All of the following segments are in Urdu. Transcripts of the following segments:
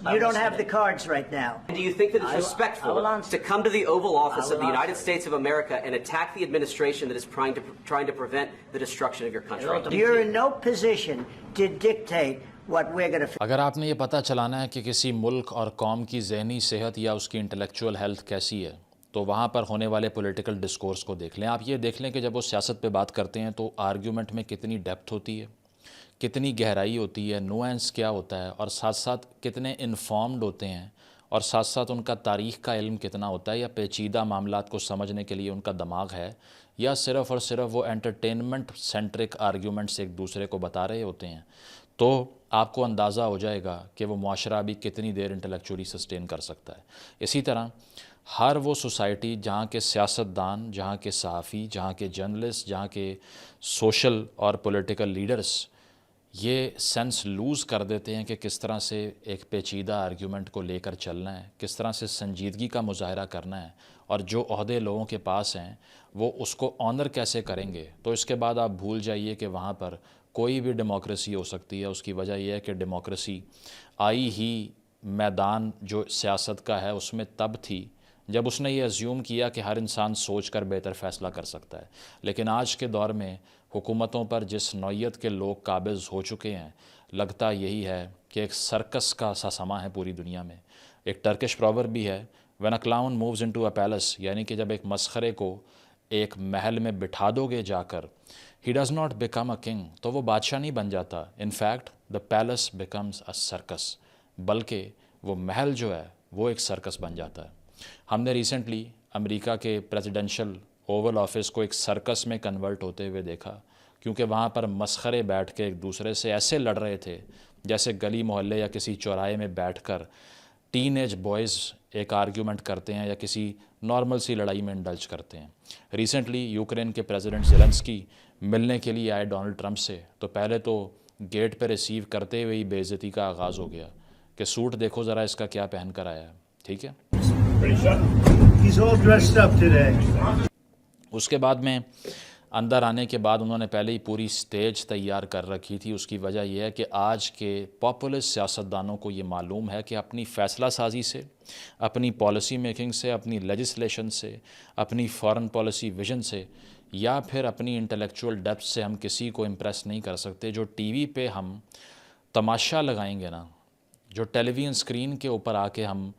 You don't have the cards right now. And do you think that it's respectful to come to the Oval Office of the United States of America and attack the administration that is trying to prevent the destruction of your country? You're in no position to dictate what we're going to. اگر آپ نے یہ پتہ چلانا ہے کہ کسی ملک اور قوم کی ذہنی صحت یا اس کی انٹلیکچول ہیلتھ کیسی ہے تو وہاں پر ہونے والے پولیٹیکل ڈسکورس کو دیکھ لیں. آپ یہ دیکھ لیں کہ جب وہ سیاست پہ بات کرتے ہیں تو آرگیومنٹ میں کتنی ڈیپتھ ہوتی ہے, کتنی گہرائی ہوتی ہے, نوئنس کیا ہوتا ہے, اور ساتھ ساتھ کتنے انفارمڈ ہوتے ہیں, اور ساتھ ساتھ ان کا تاریخ کا علم کتنا ہوتا ہے, یا پیچیدہ معاملات کو سمجھنے کے لیے ان کا دماغ ہے, یا صرف اور صرف وہ انٹرٹینمنٹ سینٹرک آرگیومنٹس ایک دوسرے کو بتا رہے ہوتے ہیں. تو آپ کو اندازہ ہو جائے گا کہ وہ معاشرہ بھی کتنی دیر انٹلیکچولی سسٹین کر سکتا ہے. اسی طرح ہر وہ سوسائٹی جہاں کے سیاستدان, جہاں کے صحافی, جہاں کے جرنلسٹ, جہاں کے سوشل اور پولیٹیکل لیڈرز یہ سینس لوز کر دیتے ہیں کہ کس طرح سے ایک پیچیدہ آرگیومنٹ کو لے کر چلنا ہے, کس طرح سے سنجیدگی کا مظاہرہ کرنا ہے, اور جو عہدے لوگوں کے پاس ہیں وہ اس کو آنر کیسے کریں گے, تو اس کے بعد آپ بھول جائیے کہ وہاں پر کوئی بھی ڈیموکریسی ہو سکتی ہے. اس کی وجہ یہ ہے کہ ڈیموکریسی آئی ہی میدان جو سیاست کا ہے اس میں تب تھی جب اس نے یہ ازیوم کیا کہ ہر انسان سوچ کر بہتر فیصلہ کر سکتا ہے. لیکن آج کے دور میں حکومتوں پر جس نوعیت کے لوگ قابض ہو چکے ہیں, لگتا یہی ہے کہ ایک سرکس کا سا سما ہے پوری دنیا میں. ایک ٹرکش پروورب بھی ہے, when a clown moves into a palace, یعنی کہ جب ایک مسخرے کو ایک محل میں بٹھا دو گے جا کر, he does not become a king, تو وہ بادشاہ نہیں بن جاتا. in fact the palace becomes a circus, بلکہ وہ محل جو ہے وہ ایک سرکس بن جاتا ہے. ہم نے ریسنٹلی امریکہ کے پریزیڈنشل اوول آفس کو ایک سرکس میں کنورٹ ہوتے ہوئے دیکھا, کیونکہ وہاں پر مسخرے بیٹھ کے ایک دوسرے سے ایسے لڑ رہے تھے جیسے گلی محلے یا کسی چوراہے میں بیٹھ کر ٹین ایج بوائز ایک آرگیومنٹ کرتے ہیں یا کسی نارمل سی لڑائی میں انڈلج کرتے ہیں. ریسنٹلی یوکرین کے پریزیڈنٹ زیلنسکی ملنے کے لیے آئے ڈونلڈ ٹرمپ سے, تو پہلے تو گیٹ پہ ریسیو کرتے ہوئے ہی بے عزتی کا آغاز ہو گیا کہ سوٹ دیکھو ذرا اس کا کیا پہن کر آیا ہے. ٹھیک ہے, اس کے بعد میں اندر آنے کے بعد انہوں نے پہلے ہی پوری سٹیج تیار کر رکھی تھی. اس کی وجہ یہ ہے کہ آج کے پاپولسٹ سیاستدانوں کو یہ معلوم ہے کہ اپنی فیصلہ سازی سے, اپنی پالیسی میکنگ سے, اپنی لیجسلیشن سے, اپنی فارن پالیسی ویژن سے, یا پھر اپنی انٹلیکچول ڈیپتھ سے ہم کسی کو امپریس نہیں کر سکتے. جو ٹی وی پہ ہم تماشا لگائیں گے نا, جو ٹیلی ویژن اسکرین کے اوپر آ کے ہم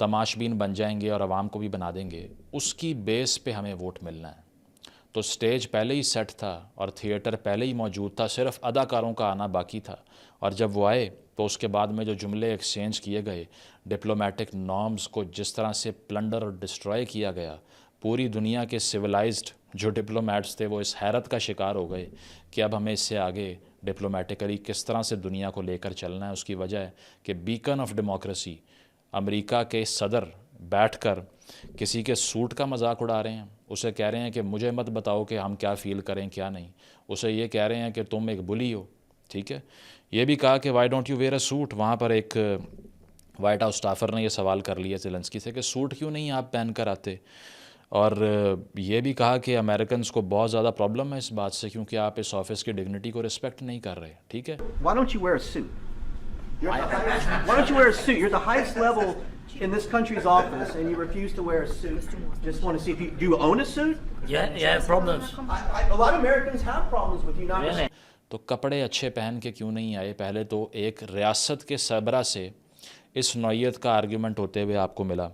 تماش بین بن جائیں گے اور عوام کو بھی بنا دیں گے, اس کی بیس پہ ہمیں ووٹ ملنا ہے. تو سٹیج پہلے ہی سیٹ تھا اور تھیٹر پہلے ہی موجود تھا, صرف اداکاروں کا آنا باقی تھا. اور جب وہ آئے تو اس کے بعد میں جو جملے ایکسچینج کیے گئے, ڈپلومیٹک نارمز کو جس طرح سے پلنڈر اور ڈسٹروائے کیا گیا, پوری دنیا کے سویلائزڈ جو ڈپلومیٹس تھے وہ اس حیرت کا شکار ہو گئے کہ اب ہمیں اس سے آگے ڈپلومیٹکلی کس طرح سے دنیا کو لے کر چلنا ہے. اس کی وجہ ہے کہ بیکن آف ڈیموکریسی امریکہ کے صدر بیٹھ کر کسی کے سوٹ کا مذاق اڑا رہے ہیں. اسے کہہ رہے ہیں کہ مجھے مت بتاؤ کہ ہم کیا فیل کریں کیا نہیں. اسے یہ کہہ رہے ہیں کہ تم ایک بلی ہو. ٹھیک ہے, یہ بھی کہا کہ why don't you wear a suit. وہاں پر ایک وائٹ ہاؤس اسٹافر نے یہ سوال کر لیا زیلنسکی سے کہ سوٹ کیوں نہیں آپ پہن کر آتے. اور یہ بھی کہا کہ امریکنز کو بہت زیادہ پرابلم ہے اس بات سے, کیونکہ آپ اس آفس کی ڈگنیٹی کو رسپیکٹ نہیں کر رہے. ٹھیک ہے, Why don't you wear a suit? Why don't you wear a suit? You're the highest level in this country's office and you refuse to wear a suit. Just want to see if you do you own a suit? Yeah, problems. A lot of Americans have problems with you not Really? تو کپڑے اچھے پہن کے کیوں نہیں آئے. پہلے تو ایک ریاست کے سربراہ سے اس نوعیت کا آرگیومنٹ ہوتے ہوئے آپ کو ملا.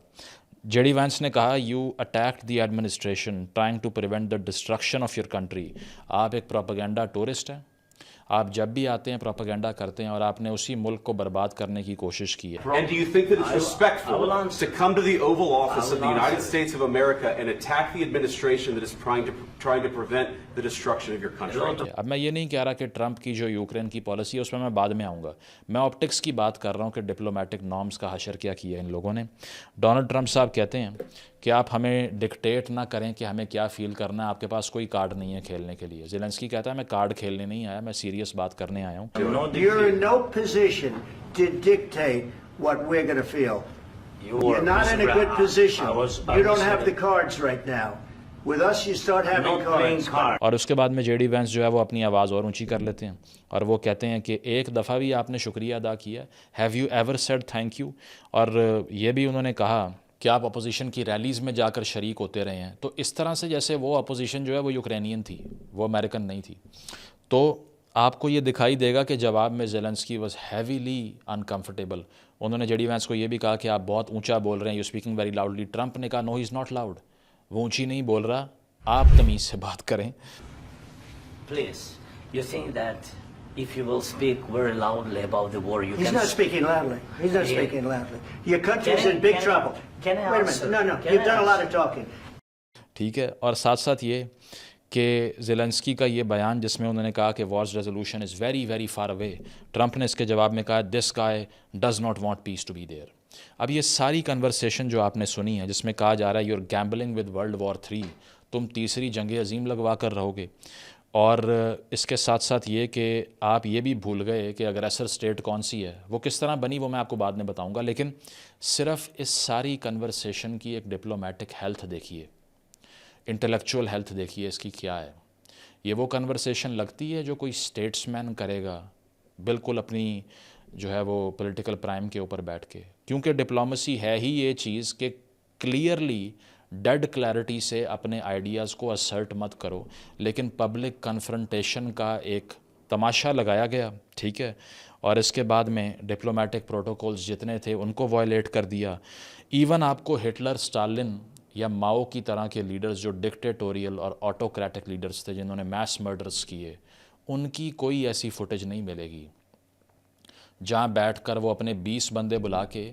جے ڈی وینس نے کہا you attacked the administration trying to prevent the destruction of your country. آپ ایک پروپیگنڈا ٹورسٹ ہیں. آپ جب بھی آتے ہیں پروپیگنڈا کرتے ہیں, اور آپ نے اسی ملک کو برباد کرنے کی کوشش کی ہے. And do you think that it's respectful to come to the Oval Office of the United States of America and attack the administration that is trying to prevent the destruction of your country? اب میں یہ نہیں کہہ رہا کہ ٹرمپ کی جو یوکرین کی پالیسی ہے اس میں بعد میں آؤں گا. میں آپٹکس کی بات کر رہا ہوں کہ ڈپلومیٹک نارمز کا حشر کیا کیا ان لوگوں نے. ڈونلڈ ٹرمپ صاحب کہتے ہیں کہ آپ ہمیں ڈکٹیٹ نہ کریں کہ ہمیں کیا فیل کرنا ہے, آپ کے پاس کوئی کارڈ نہیں ہے کھیلنے کے لیے. زیلنسکی کہتا ہے میں کارڈ کھیلنے نہیں آیا, میں سیریس بات کرنے آیا ہوں. You're in no position to dictate what we're going to feel. You're not in a good position. You don't have the cards right now. With us, you start having not playing cards. cards. اور اس کے بعد میں جے ڈی وینس جو ہے وہ اپنی آواز اور اونچی کر لیتے ہیں اور وہ کہتے ہیں کہ ایک دفعہ بھی آپ نے شکریہ ادا کیا، have you ever said thank you. اور یہ بھی انہوں نے کہا کہ آپ اپوزیشن کی ریلیز میں جا کر شریک ہوتے رہے ہیں. تو اس طرح سے جیسے وہ اپوزیشن جو ہے وہ یوکرینین تھی، وہ امریکن نہیں تھی. تو آپ کو یہ دکھائی دے گا کہ جواب میں زیلنسکی واز ہیویلی انکمفرٹیبل. انہوں نے جے ڈی وینس کو یہ بھی کہا کہ آپ بہت اونچا بول رہے ہیں، you speaking very loudly. Trump نے کہا نو ہی از ناٹ لاؤڈ، وہ اونچی نہیں بول رہا، آپ تمیز سے بات کریں. Please, you think that if you will speak very loudly about the war, you He's can... not speaking loudly. He's not Yeah. speaking loudly. Your country's Can I- in big can I- trouble. can I Wait a answer? minute. No, Can you've I done a lot answer? of talking. ٹھیک ہے. اور ساتھ ساتھ یہ کہ زیلنسکی کا یہ بیان جس میں انہوں نے کہا کہ war's resolution is very very far away, Trump نے اس کے جواب میں کہا this guy does not want peace to be there. اب یہ ساری کنورسیشن جو آپ نے سنی ہے جس میں کہا جا رہا ہے you are gambling with world war 3، تم تیسری جنگ عظیم لگوا کر رہو گے. اور اس کے ساتھ ساتھ یہ کہ آپ یہ بھی بھول گئے کہ اگریسر اسٹیٹ کون سی ہے، وہ کس طرح بنی وہ میں آپ کو بعد میں بتاؤں گا. لیکن صرف اس ساری کنورسیشن کی ایک ڈپلومیٹک ہیلتھ دیکھیے، انٹلیکچوئل ہیلتھ دیکھیے اس کی کیا ہے. یہ وہ کنورسیشن لگتی ہے جو کوئی اسٹیٹس مین کرے گا بالکل اپنی جو ہے وہ پولیٹیکل پرائم کے اوپر بیٹھ کے. کیونکہ ڈپلومیسی ہے ہی یہ چیز کہ کلیئرلی ڈیڈ کلیئرٹی سے اپنے آئیڈیاز کو اسرٹ مت کرو، لیکن پبلک کنفرنٹیشن کا ایک تماشا لگایا گیا. ٹھیک ہے. اور اس کے بعد میں ڈپلومیٹک پروٹوکولز جتنے تھے ان کو وائلیٹ کر دیا. ایون آپ کو ہٹلر، اسٹالن یا ماؤ کی طرح کے لیڈرز جو ڈکٹیٹوریل اور آٹوکریٹک لیڈرز تھے جنہوں نے میس مرڈرز کیے، ان کی کوئی ایسی فوٹیج نہیں ملے گی جہاں بیٹھ کر وہ اپنے 20 بندے بلا کے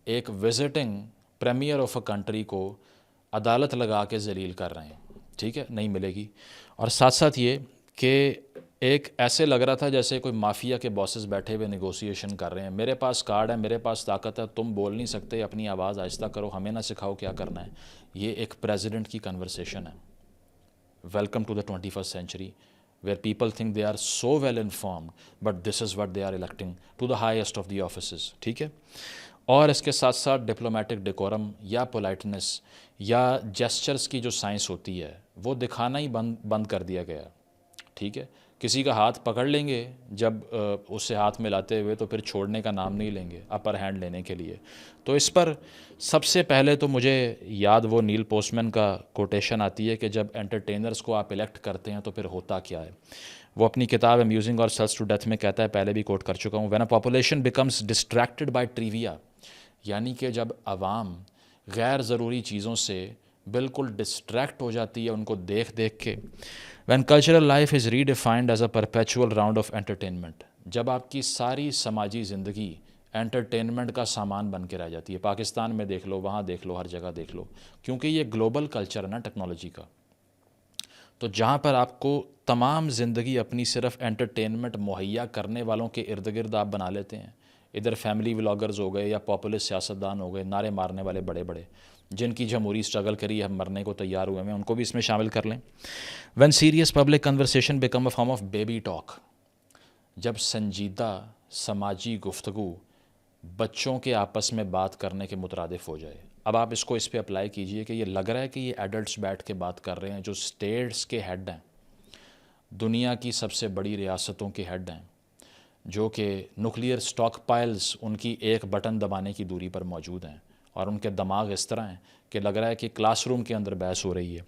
ایک visiting premier of a country کو عدالت لگا کے ذلیل کر رہے ہیں. ٹھیک ہے، نہیں ملے گی. اور ساتھ ساتھ یہ کہ ایک ایسے لگ رہا تھا جیسے کوئی مافیا کے باسز بیٹھے ہوئے نیگوسیشن کر رہے ہیں، میرے پاس کارڈ ہے، میرے پاس طاقت ہے، تم بول نہیں سکتے، اپنی آواز آہستہ کرو، ہمیں نہ سکھاؤ کیا کرنا ہے. یہ ایک پریزیڈنٹ کی کنورسیشن ہے. Welcome to the 21st century where people think they are so well informed but this is what they are electing to the highest of the offices. ٹھیک ہے. اور اس کے ساتھ ساتھ ڈپلومیٹک ڈیکورم یا پولائٹنس یا جیسچرز کی جو سائنس ہوتی ہے وہ دکھانا ہی بند کر دیا گیا. ٹھیک ہے. کسی کا ہاتھ پکڑ لیں گے جب اس سے ہاتھ ملاتے ہوئے تو پھر چھوڑنے کا نام نہیں لیں گے اپر ہینڈ لینے کے لیے. تو اس پر سب سے پہلے تو مجھے یاد وہ نیل پوسٹمین کا کوٹیشن آتی ہے کہ جب انٹرٹینرز کو آپ الیکٹ کرتے ہیں تو پھر ہوتا کیا ہے. وہ اپنی کتاب امیوزنگ اور سیلس ٹو ڈیتھ میں کہتا ہے، پہلے بھی کوٹ کر چکا ہوں، when a population becomes distracted by trivia, یعنی کہ جب عوام غیر ضروری چیزوں سے بالکل ڈسٹریکٹ ہو جاتی ہے ان کو دیکھ دیکھ کے. When cultural life is redefined as a perpetual round of entertainment, جب آپ کی ساری سماجی زندگی انٹرٹینمنٹ کا سامان بن کے رہ جاتی ہے. پاکستان میں دیکھ لو، وہاں دیکھ لو، ہر جگہ دیکھ لو، کیونکہ یہ گلوبل کلچر ہے نا ٹیکنالوجی کا. تو جہاں پر آپ کو تمام زندگی اپنی صرف انٹرٹینمنٹ مہیا کرنے والوں کے ارد گرد آپ بنا لیتے ہیں، ادھر فیملی ولاگرز ہو گئے یا پاپولسٹ سیاستدان ہو گئے، نعرے مارنے والے بڑے بڑے جن کی جمہوری اسٹرگل کری ہم مرنے کو تیار ہوئے ہیں، ان کو بھی اس میں شامل کر لیں. When serious public conversation become a form of baby talk, جب سنجیدہ سماجی گفتگو بچوں کے آپس میں بات کرنے کے مترادف ہو جائے. اب آپ اس کو اس پہ اپلائی کیجئے کہ یہ لگ رہا ہے کہ یہ ایڈلٹس بیٹھ کے بات کر رہے ہیں جو اسٹیٹس کے ہیڈ ہیں، دنیا کی سب سے بڑی ریاستوں کے ہیڈ ہیں، جو کہ نیوکلیئر اسٹاک پائلز ان کی ایک بٹن دبانے کی دوری پر موجود ہیں، اور ان کے دماغ اس طرح ہیں کہ لگ رہا ہے کہ کلاس روم کے اندر بحث ہو رہی ہے.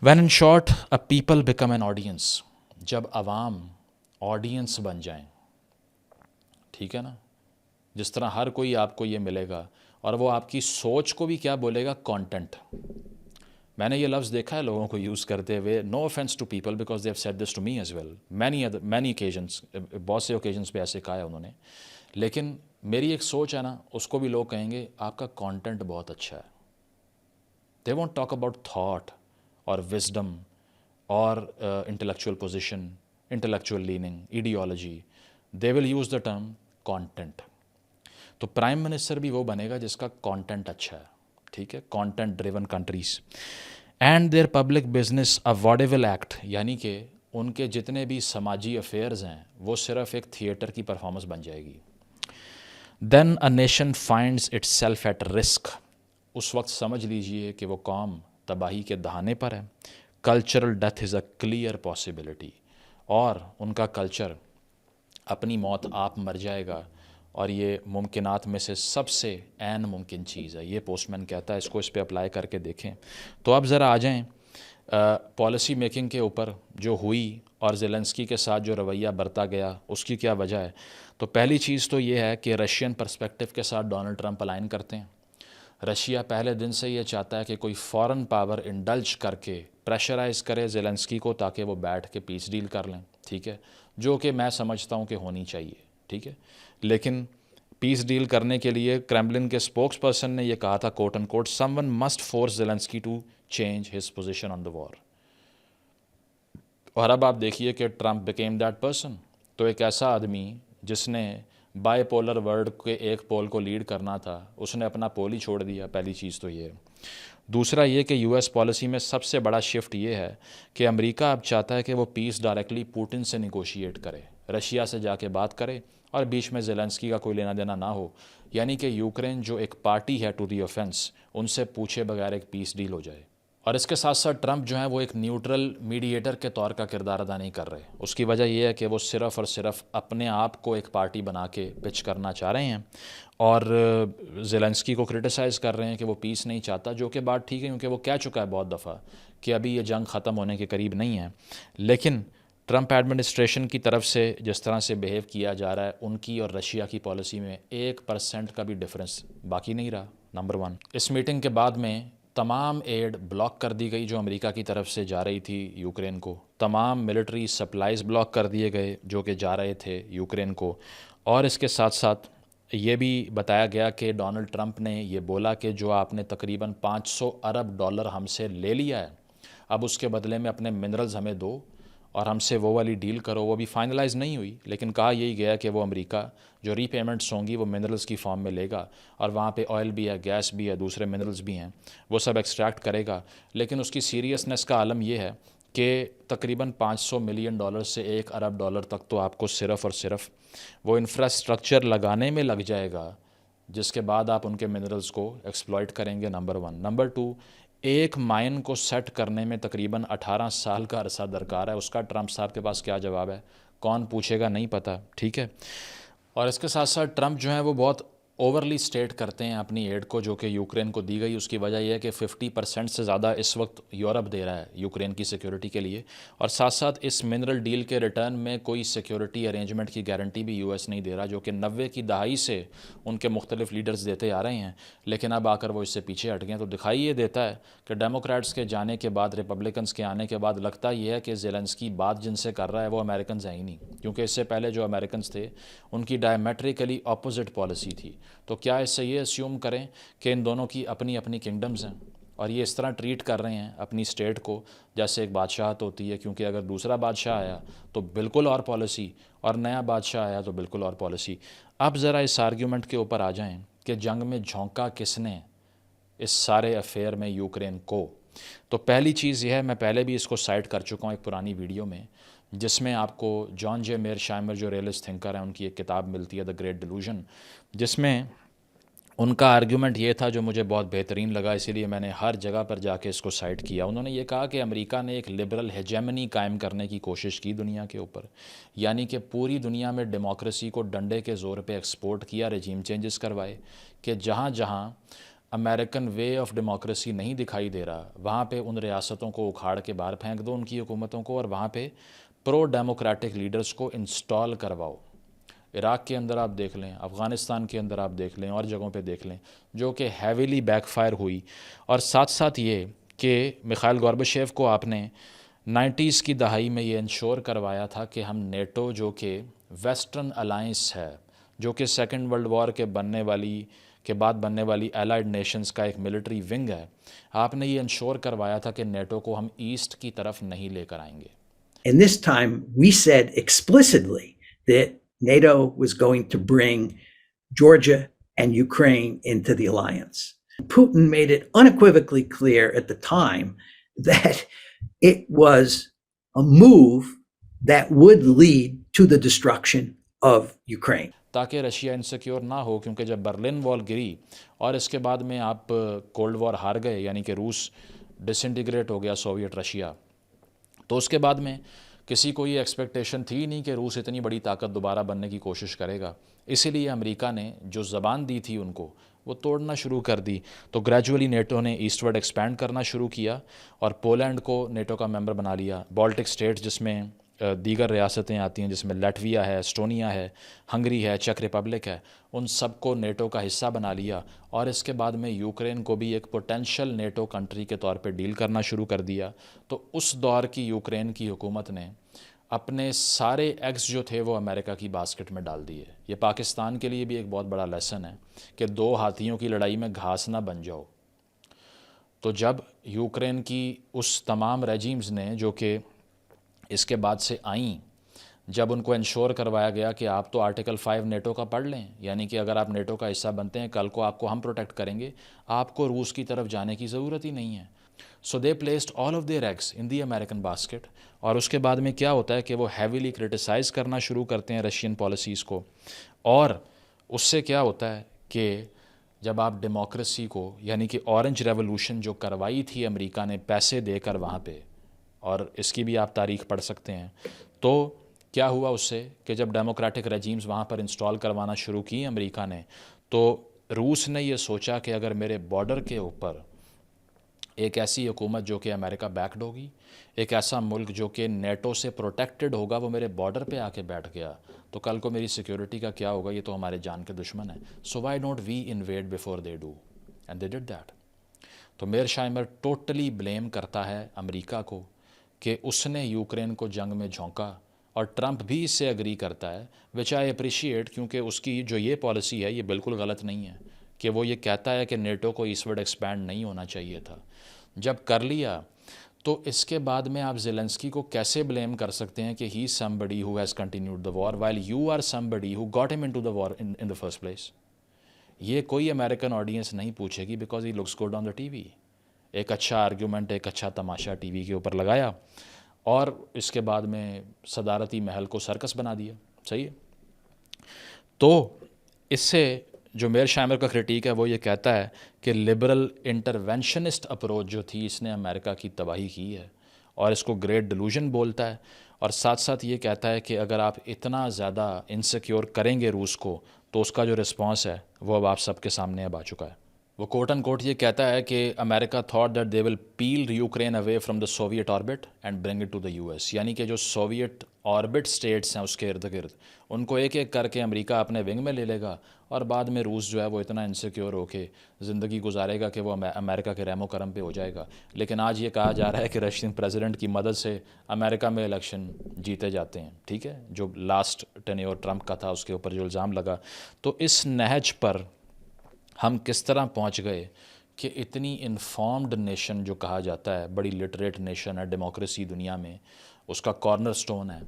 When in short a people become an audience, جب عوام آڈینس بن جائیں. ٹھیک ہے نا. جس طرح ہر کوئی آپ کو یہ ملے گا اور وہ آپ کی سوچ کو بھی کیا بولے گا، کانٹینٹ. میں نے یہ لفظ دیکھا ہے لوگوں کو یوز کرتے ہوئے، no offence to people because they have said this to me as well many occasions, بہت سے اوکیزنس پہ ایسے کہا ہے انہوں نے. لیکن میری ایک سوچ ہے نا، اس کو بھی لوگ کہیں گے آپ کا کانٹینٹ بہت اچھا ہے. دے وونٹ ٹاک اباؤٹ تھاٹ اور وزڈم اور intellectual position, intellectual leaning, ideology. They will use the term content. تو پرائم منسٹر بھی وہ بنے گا جس کا کانٹینٹ اچھا ہے. ٹھیک ہے. Content driven countries. And their public business a واڈیبل ایکٹ، یعنی کہ ان کے جتنے بھی سماجی افیئرز ہیں وہ صرف ایک تھیٹر کی پرفارمنس بن جائے گی. Then a nation finds itself at risk, اس وقت سمجھ لیجئے کہ وہ قوم تباہی کے دہانے پر ہے. Cultural death is a clear possibility, اور ان کا کلچر اپنی موت آپ مر جائے گا, اور یہ ممکنات میں سے سب سے عین ممکن چیز ہے. یہ پوسٹ مین کہتا ہے, اس کو اس پہ اپلائی کر کے دیکھیں. تو اب ذرا آ جائیں پالیسی میکنگ کے اوپر جو ہوئی اور زیلنسکی کے ساتھ جو رویہ برتا گیا, اس کی کیا وجہ ہے. تو پہلی چیز تو یہ ہے کہ رشین پرسپیکٹو کے ساتھ ڈونلڈ ٹرمپ الائن کرتے ہیں. رشیا پہلے دن سے یہ چاہتا ہے کہ کوئی فارن پاور انڈلج کر کے پریشرائز کرے زیلنسکی کو, تاکہ وہ بیٹھ کے پیس ڈیل کر لیں. ٹھیک ہے, جو کہ میں سمجھتا ہوں کہ ہونی چاہیے. ٹھیک ہے, لیکن پیس ڈیل کرنے کے لیے کرملن کے سپوکس پرسن نے یہ کہا تھا quote unquote, someone must force Zelensky to change his position on the war. اور اب آپ دیکھیے کہ ٹرمپ بیکیم دیٹ پرسن. تو ایک ایسا آدمی جس نے بائی پولر ورلڈ کے ایک پول کو لیڈ کرنا تھا, اس نے اپنا پول ہی چھوڑ دیا. پہلی چیز تو یہ ہے. دوسرا یہ کہ یو ایس پالیسی میں سب سے بڑا شفٹ یہ ہے کہ امریکہ اب چاہتا ہے کہ وہ پیس ڈائریکٹلی پوٹن سے نیگوشیٹ کرے, رشیا سے جا کے بات کرے, اور بیچ میں زیلنسکی کا کوئی لینا دینا نہ ہو. یعنی کہ یوکرین جو ایک پارٹی ہے ٹو دی اوفینس, ان سے پوچھے بغیر ایک پیس ڈیل ہو جائے. اور اس کے ساتھ ساتھ ٹرمپ جو ہیں وہ ایک نیوٹرل میڈیٹر کے طور کا کردار ادا نہیں کر رہے. اس کی وجہ یہ ہے کہ وہ صرف اور صرف اپنے آپ کو ایک پارٹی بنا کے پچ کرنا چاہ رہے ہیں, اور زیلنسکی کو کرٹیسائز کر رہے ہیں کہ وہ پیس نہیں چاہتا, جو کہ بات ٹھیک ہے کیونکہ وہ کہہ چکا ہے بہت دفعہ کہ ابھی یہ جنگ ختم ہونے کے قریب نہیں ہے. لیکن ٹرمپ ایڈمنسٹریشن کی طرف سے جس طرح سے بیہیو کیا جا رہا ہے, ان کی اور رشیا کی پالیسی میں 1% کا بھی ڈفرنس باقی نہیں رہا. نمبر 1, اس میٹنگ کے بعد میں تمام ایڈ بلاک کر دی گئی جو امریکہ کی طرف سے جا رہی تھی یوکرین کو. تمام ملٹری سپلائز بلاک کر دیے گئے جو کہ جا رہے تھے یوکرین کو. اور اس کے ساتھ ساتھ یہ بھی بتایا گیا کہ ڈونلڈ ٹرمپ نے یہ بولا کہ جو آپ نے تقریباً $500 ارب ہم سے لے لیا ہے, اب اس کے بدلے میں اپنے منرلز ہمیں دو اور ہم سے وہ والی ڈیل کرو. وہ بھی فائنلائز نہیں ہوئی, لیکن کہا یہی گیا کہ وہ امریکہ جو ری پیمنٹس ہوں گی وہ منرلز کی فارم میں لے گا, اور وہاں پہ آئل بھی ہے, گیس بھی ہے, دوسرے منرلز بھی ہیں, وہ سب ایکسٹریکٹ کرے گا. لیکن اس کی سیریسنس کا عالم یہ ہے کہ تقریباً $500 ملین سے $1 ارب تک تو آپ کو صرف اور صرف وہ انفراسٹرکچر لگانے میں لگ جائے گا, جس کے بعد آپ ان کے منرلز کو ایکسپلائٹ کریں گے. نمبر 1. نمبر 2, ایک مائن کو سیٹ کرنے میں تقریباً 18 سال کا عرصہ درکار ہے. اس کا ٹرمپ صاحب کے پاس کیا جواب ہے, کون پوچھے گا, نہیں پتہ. ٹھیک ہے, اور اس کے ساتھ ساتھ ٹرمپ جو ہیں وہ بہت اوورلی سٹیٹ کرتے ہیں اپنی ایڈ کو جو کہ یوکرین کو دی گئی. اس کی وجہ یہ ہے کہ 50% سے زیادہ اس وقت یورپ دے رہا ہے یوکرین کی سیکیورٹی کے لیے, اور ساتھ ساتھ اس منرل ڈیل کے ریٹرن میں کوئی سیکیورٹی ارینجمنٹ کی گارنٹی بھی یو ایس نہیں دے رہا, جو کہ 90 کی دہائی سے ان کے مختلف لیڈرز دیتے آ رہے ہیں. لیکن اب آ کر وہ اس سے پیچھے ہٹ گئے. تو دکھائی یہ دیتا ہے کہ ڈیموکریٹس کے جانے کے بعد, ریپبلکنس کے آنے کے بعد لگتا یہ ہے کہ زیلنسکی بات جن سے کر رہا ہے وہ امریکنز ہیں ہی نہیں, کیونکہ اس سے پہلے جو امریکنز تھے ان کی ڈائمیٹریکلی اپوزٹ پالیسی تھی. تو کیا اس سے یہ اسیوم کریں کہ ان دونوں کی اپنی اپنی کنگڈمز ہیں, اور یہ اس طرح ٹریٹ کر رہے ہیں اپنی اسٹیٹ کو جیسے ایک بادشاہت ہوتی ہے, کیونکہ اگر دوسرا بادشاہ آیا تو بالکل اور پالیسی, اور نیا بادشاہ آیا تو بالکل اور پالیسی. اب ذرا اس آرگیومنٹ کے اوپر آ جائیں کہ جنگ میں جھونکا کس نے اس سارے افیئر میں یوکرین کو. تو پہلی چیز یہ ہے, میں پہلے بھی اس کو سائٹ کر چکا ہوں ایک پرانی ویڈیو میں, جس میں آپ کو جان جے میر شائمر جو ریئلسٹ تھنکر ہیں ان کی ایک کتاب ملتی ہے دا گریٹ ڈیلوژن, جس میں ان کا آرگیومنٹ یہ تھا جو مجھے بہت بہترین لگا, اسی لیے میں نے ہر جگہ پر جا کے اس کو سائٹ کیا. انہوں نے یہ کہا کہ امریکہ نے ایک لبرل ہیجیمنی قائم کرنے کی کوشش کی دنیا کے اوپر, یعنی کہ پوری دنیا میں ڈیموکریسی کو ڈنڈے کے زور پہ ایکسپورٹ کیا, رجیم چینجز کروائے کہ جہاں جہاں امریکن وے آف ڈیموکریسی نہیں دکھائی دے رہا وہاں پہ ان ریاستوں کو اکھاڑ کے باہر پھینک دو ان کی حکومتوں کو, اور وہاں پہ پرو ڈیموکریٹک لیڈرز کو انسٹال کرواؤ. عراق کے اندر آپ دیکھ لیں, افغانستان کے اندر آپ دیکھ لیں, اور جگہوں پہ دیکھ لیں, جو کہ ہیویلی بیک فائر ہوئی. اور ساتھ ساتھ یہ کہ میخائل گورباچیف کو آپ نے 90s کی دہائی میں یہ انشور کروایا تھا کہ ہم نیٹو جو کہ ویسٹرن الائنس ہے, جو کہ سیکنڈ ورلڈ وار کے بعد بننے والی الائیڈ نیشنز کا ایک ملٹری ونگ ہے, آپ نے یہ انشور کروایا تھا کہ نیٹو کو ہم ایسٹ کی طرف نہیں لے کر آئیں گے. And this time we said explicitly that NATO was going to bring Georgia and Ukraine into the alliance. Putin made it unequivocally clear at the time that it was a move that would lead to the destruction of Ukraine. تاکہ رشیا انسیکیور نہ ہو, کیونکہ جب برلن وال گری اور اس کے بعد میں آپ کولڈ وار ہار گئے, یعنی کہ روس ڈس انٹیگریٹ ہو گیا سوویٹ رشیا، تو اس کے بعد میں کسی کو یہ ایکسپیکٹیشن تھی نہیں کہ روس اتنی بڑی طاقت دوبارہ بننے کی کوشش کرے گا. اسی لیے امریکہ نے جو زبان دی تھی ان کو وہ توڑنا شروع کر دی. تو گریجولی نیٹو نے ایسٹ ورڈ ایکسپینڈ کرنا شروع کیا اور پولینڈ کو نیٹو کا ممبر بنا لیا. بالٹک اسٹیٹ جس میں دیگر ریاستیں آتی ہیں، جس میں لیٹویا ہے، اسٹونیا ہے، ہنگری ہے، چیک ریپبلک ہے، ان سب کو نیٹو کا حصہ بنا لیا. اور اس کے بعد میں یوکرین کو بھی ایک پوٹینشیل نیٹو کنٹری کے طور پہ ڈیل کرنا شروع کر دیا. تو اس دور کی یوکرین کی حکومت نے اپنے سارے ایگز جو تھے وہ امریکہ کی باسکٹ میں ڈال دیے. یہ پاکستان کے لیے بھی ایک بہت بڑا لیسن ہے کہ دو ہاتھیوں کی لڑائی میں گھاس نہ بن جاؤ. تو جب یوکرین کی اس تمام ریجیمز نے جو کہ اس کے بعد سے آئیں، جب ان کو انشور کروایا گیا کہ آپ تو آرٹیکل 5 نیٹو کا پڑھ لیں، یعنی کہ اگر آپ نیٹو کا حصہ بنتے ہیں کل کو آپ کو ہم پروٹیکٹ کریں گے، آپ کو روس کی طرف جانے کی ضرورت ہی نہیں ہے. So they placed all of their eggs in the American basket. اور اس کے بعد میں کیا ہوتا ہے کہ وہ ہیویلی کرٹیسائز کرنا شروع کرتے ہیں رشین پالیسیز کو. اور اس سے کیا ہوتا ہے کہ جب آپ ڈیموکریسی کو، یعنی کہ اورنج ریولوشن جو کروائی تھی امریکہ نے پیسے دے کر وہاں پہ، اور اس کی بھی آپ تاریخ پڑھ سکتے ہیں، تو کیا ہوا اس سے کہ جب ڈیموکریٹک ریجیمز وہاں پر انسٹال کروانا شروع کی امریکہ نے، تو روس نے یہ سوچا کہ اگر میرے بارڈر کے اوپر ایک ایسی حکومت جو کہ امریکہ بیکڈ ہوگی، ایک ایسا ملک جو کہ نیٹو سے پروٹیکٹڈ ہوگا، وہ میرے بارڈر پہ آ کے بیٹھ گیا تو کل کو میری سیکیورٹی کا کیا ہوگا؟ یہ تو ہمارے جان کے دشمن ہیں. So why don't we invade before they do, and they did that. تو میرشائمر ٹوٹلی بلیم کرتا ہے امریکہ کو کہ اس نے یوکرین کو جنگ میں جھونکا، اور ٹرمپ بھی اس سے اگری کرتا ہے، وچ آئی اپریشیٹ، کیونکہ اس کی جو یہ پالیسی ہے یہ بالکل غلط نہیں ہے کہ وہ یہ کہتا ہے کہ نیٹو کو ایسٹورڈ ایکسپینڈ نہیں ہونا چاہیے تھا. جب کر لیا تو اس کے بعد میں آپ زیلنسکی کو کیسے بلیم کر سکتے ہیں کہ ہی از somebody who has continued the war while you are somebody who got him into the war in the first place. یہ کوئی امریکن آڈینس نہیں پوچھے گی because he looks good on the T V. ایک اچھا آرگیومنٹ، ایک اچھا تماشا ٹی وی کے اوپر لگایا اور اس کے بعد میں صدارتی محل کو سرکس بنا دیا. صحیح ہے. تو اس سے جو میرشائمر کا کرٹیک ہے وہ یہ کہتا ہے کہ لبرل انٹرونشنسٹ اپروچ جو تھی اس نے امریکہ کی تباہی کی ہے، اور اس کو گریٹ ڈیلوژن بولتا ہے. اور ساتھ ساتھ یہ کہتا ہے کہ اگر آپ اتنا زیادہ انسیکیور کریں گے روس کو تو اس کا جو رسپانس ہے وہ اب آپ سب کے سامنے اب آ چکا ہے. وہ کوٹ اینڈ کوٹ یہ کہتا ہے کہ امریکہ thought that they will peel Ukraine away from the Soviet orbit and bring it to the U S. یعنی کہ جو سوویٹ آربٹ اسٹیٹس ہیں اس کے ارد گرد، ان کو ایک ایک کر کے امریکہ اپنے ونگ میں لے لے گا، اور بعد میں روس جو ہے وہ اتنا انسیکیور ہو کے زندگی گزارے گا کہ وہ امریکہ کے رحم و کرم پہ ہو جائے گا. لیکن آج یہ کہا جا رہا ہے کہ رشین پریزیڈنٹ کی مدد سے امریکہ میں الیکشن جیتے جاتے ہیں. ٹھیک ہے، جو لاسٹ ٹینیور ٹرمپ کا تھا اس کے اوپر جو الزام لگا. تو اس نہج پر ہم کس طرح پہنچ گئے کہ اتنی انفارمڈ نیشن جو کہا جاتا ہے، بڑی لٹریٹ نیشن ہے ڈیموکریسی دنیا میں، اس کا کارنر سٹون ہے،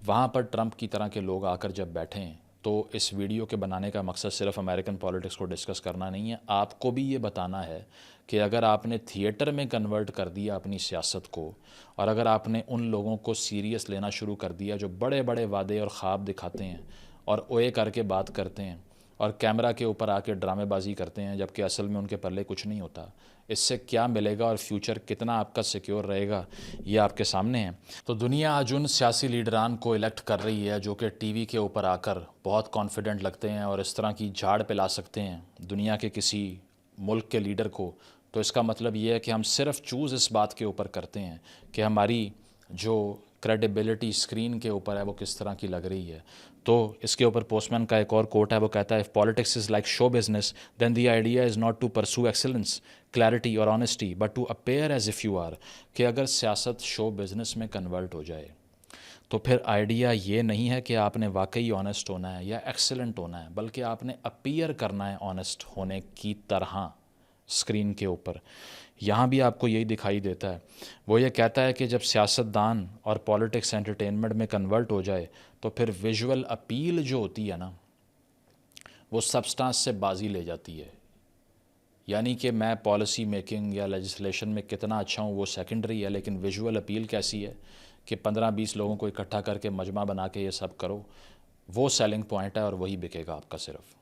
وہاں پر ٹرمپ کی طرح کے لوگ آ کر جب بیٹھے ہیں. تو اس ویڈیو کے بنانے کا مقصد صرف امریکن پالیٹکس کو ڈسکس کرنا نہیں ہے، آپ کو بھی یہ بتانا ہے کہ اگر آپ نے تھیٹر میں کنورٹ کر دیا اپنی سیاست کو، اور اگر آپ نے ان لوگوں کو سیریس لینا شروع کر دیا جو بڑے بڑے وعدے اور خواب دکھاتے ہیں اور اوے کر کے بات کرتے ہیں اور کیمرہ کے اوپر آ کے ڈرامے بازی کرتے ہیں جبکہ اصل میں ان کے پلے کچھ نہیں ہوتا، اس سے کیا ملے گا اور فیوچر کتنا آپ کا سیکیور رہے گا یہ آپ کے سامنے ہے. تو دنیا آج ان سیاسی لیڈران کو الیکٹ کر رہی ہے جو کہ ٹی وی کے اوپر آ کر بہت کانفیڈنٹ لگتے ہیں اور اس طرح کی جھاڑ پہ لا سکتے ہیں دنیا کے کسی ملک کے لیڈر کو. تو اس کا مطلب یہ ہے کہ ہم صرف چوز اس بات کے اوپر کرتے ہیں کہ ہماری جو کریڈیبلٹی اسکرین کے اوپر ہے وہ کس طرح کی لگ رہی ہے. تو اس کے اوپر پوسٹ مین کا ایک اور کوٹ ہے، وہ کہتا ہے if politics is like show business then the idea is not to pursue excellence, clarity or honesty but to appear as if you are. کہ اگر سیاست شو بزنس میں کنورٹ ہو جائے تو پھر آئیڈیا یہ نہیں ہے کہ آپ نے واقعی آنیسٹ ہونا ہے یا ایکسلنٹ ہونا ہے، بلکہ آپ نے اپیئر کرنا ہے آنیسٹ ہونے کی طرح اسکرین کے اوپر. یہاں بھی آپ کو یہی دکھائی دیتا ہے. وہ یہ کہتا ہے کہ جب سیاستدان اور پالیٹکس انٹرٹینمنٹ میں کنورٹ ہو جائے تو پھر ویژول اپیل جو ہوتی ہے نا وہ سبسٹانس سے بازی لے جاتی ہے. یعنی کہ میں پالیسی میکنگ یا لیجسلیشن میں کتنا اچھا ہوں وہ سیکنڈری ہے، لیکن ویژول اپیل کیسی ہے کہ 15-20 لوگوں کو اکٹھا کر کے مجمع بنا کے یہ سب کرو، وہ سیلنگ پوائنٹ ہے اور وہی بکے گا آپ کا صرف.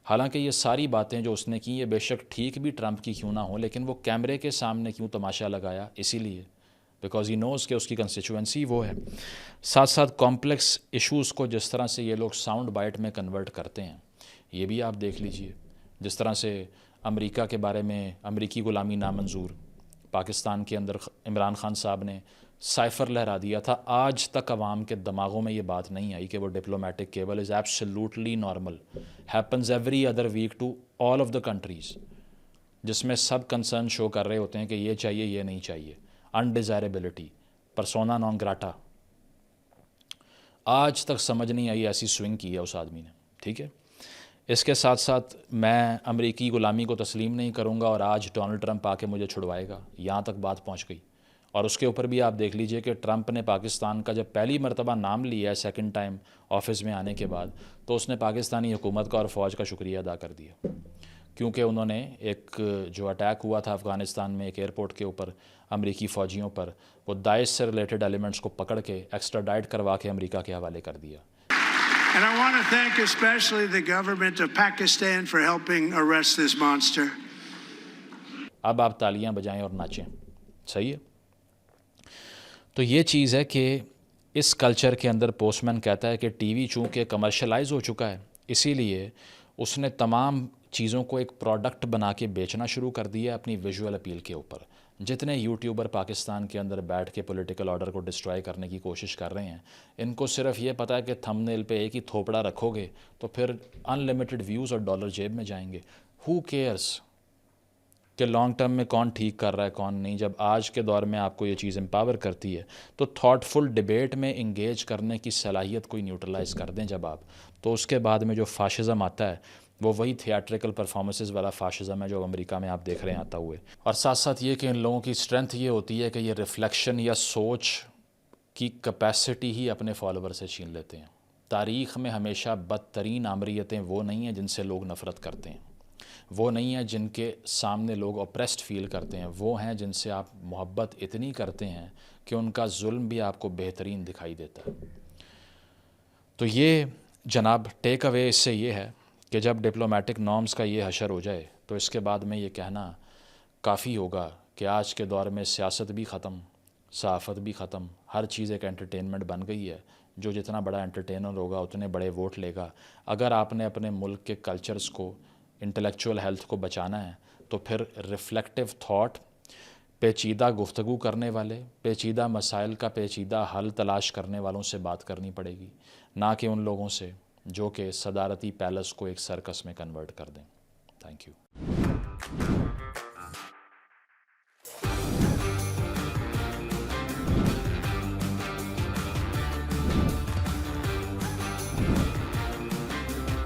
حالانکہ یہ ساری باتیں جو اس نے کی یہ بے شک ٹھیک بھی ٹرمپ کی کیوں نہ ہوں، لیکن وہ کیمرے کے سامنے کیوں تماشا لگایا؟ اسی لیے بیکاز ہی نوز کہ اس کی کنسٹیچوئنسی وہ ہے. ساتھ ساتھ کمپلیکس ایشوز کو جس طرح سے یہ لوگ ساؤنڈ بائٹ میں کنورٹ کرتے ہیں یہ بھی آپ دیکھ لیجئے. جس طرح سے امریکہ کے بارے میں امریکی غلامی نامنظور، پاکستان کے اندر عمران خان صاحب نے سائفر لہرا دیا تھا. آج تک عوام کے دماغوں میں یہ بات نہیں آئی کہ وہ diplomatic cable is absolutely normal, happens every other week to all of the countries, جس میں سب کنسرن شو کر رہے ہوتے ہیں کہ یہ چاہیے یہ نہیں چاہیے. انڈیزائربلٹی، پرسونا نان گراٹا، آج تک سمجھ نہیں آئی ایسی سوئنگ کی ہے اس آدمی نے. ٹھیک ہے، اس کے ساتھ ساتھ میں امریکی غلامی کو تسلیم نہیں کروں گا اور آج ڈونلڈ ٹرمپ آ کے مجھے چھڑوائے گا، یہاں تک بات پہنچ گئی. اور اس کے اوپر بھی آپ دیکھ لیجئے کہ ٹرمپ نے پاکستان کا جب پہلی مرتبہ نام لیا ہے سیکنڈ ٹائم آفس میں آنے کے بعد، تو اس نے پاکستانی حکومت کا اور فوج کا شکریہ ادا کر دیا، کیونکہ انہوں نے ایک جو اٹیک ہوا تھا افغانستان میں ایک ایئرپورٹ کے اوپر امریکی فوجیوں پر، وہ داعش سے ریلیٹڈ ایلیمنٹس کو پکڑ کے ایکسٹراڈائٹ کروا کے امریکہ کے حوالے کر دیا. And I want to thank especially the government of Pakistan for helping arrest this monster. اب آپ تالیاں بجائیں اور ناچیں. صحیح ہے. تو یہ چیز ہے کہ اس کلچر کے اندر پوسٹ مین کہتا ہے کہ ٹی وی چونکہ کمرشلائز ہو چکا ہے، اسی لیے اس نے تمام چیزوں کو ایک پروڈکٹ بنا کے بیچنا شروع کر دیا اپنی ویژول اپیل کے اوپر. جتنے یوٹیوبر پاکستان کے اندر بیٹھ کے پولیٹیکل آرڈر کو ڈسٹرائے کرنے کی کوشش کر رہے ہیں، ان کو صرف یہ پتہ ہے کہ تھم نیل پہ ایک ہی تھوپڑا رکھو گے تو پھر ان لمیٹڈ ویوز اور ڈالر جیب میں جائیں گے. ہو کیئرس کہ لانگ ٹرم میں کون ٹھیک کر رہا ہے کون نہیں. جب آج کے دور میں آپ کو یہ چیز امپاور کرتی ہے تو تھاٹ فل ڈیبیٹ میں انگیج کرنے کی صلاحیت کو نیوٹرلائز کر دیں جب آپ، تو اس کے بعد میں جو فاشزم آتا ہے وہ وہی تھیاٹریکل پرفارمنسز والا فاشزم ہے جو امریکہ میں آپ دیکھ رہے ہیں آتا ہوئے. اور ساتھ ساتھ یہ کہ ان لوگوں کی اسٹرینتھ یہ ہوتی ہے کہ یہ ریفلیکشن یا سوچ کی کیپیسٹی ہی اپنے فالوور سے چھین لیتے ہیں. تاریخ میں ہمیشہ بدترین آمریتیں وہ نہیں ہیں جن سے لوگ نفرت کرتے ہیں، وہ نہیں ہیں جن کے سامنے لوگ اپریسڈ فیل کرتے ہیں، وہ ہیں جن سے آپ محبت اتنی کرتے ہیں کہ ان کا ظلم بھی آپ کو بہترین دکھائی دیتا ہے. تو یہ جناب ٹیک اوے اس سے یہ ہے کہ جب ڈپلومیٹک نارمز کا یہ حشر ہو جائے تو اس کے بعد میں یہ کہنا کافی ہوگا کہ آج کے دور میں سیاست بھی ختم، صحافت بھی ختم، ہر چیز ایک انٹرٹینمنٹ بن گئی ہے. جو جتنا بڑا انٹرٹینر ہوگا اتنے بڑے ووٹ لے گا. اگر آپ نے اپنے ملک کے کلچرز کو، انٹلیکچوئل ہیلتھ کو بچانا ہے تو پھر ریفلیکٹیو تھاٹ، پیچیدہ گفتگو کرنے والے، پیچیدہ مسائل کا پیچیدہ حل تلاش کرنے والوں سے بات کرنی پڑے گی، نہ کہ ان لوگوں سے جو کہ صدارتی پیلس کو ایک سرکس میں کنورٹ کر دیں. Thank you.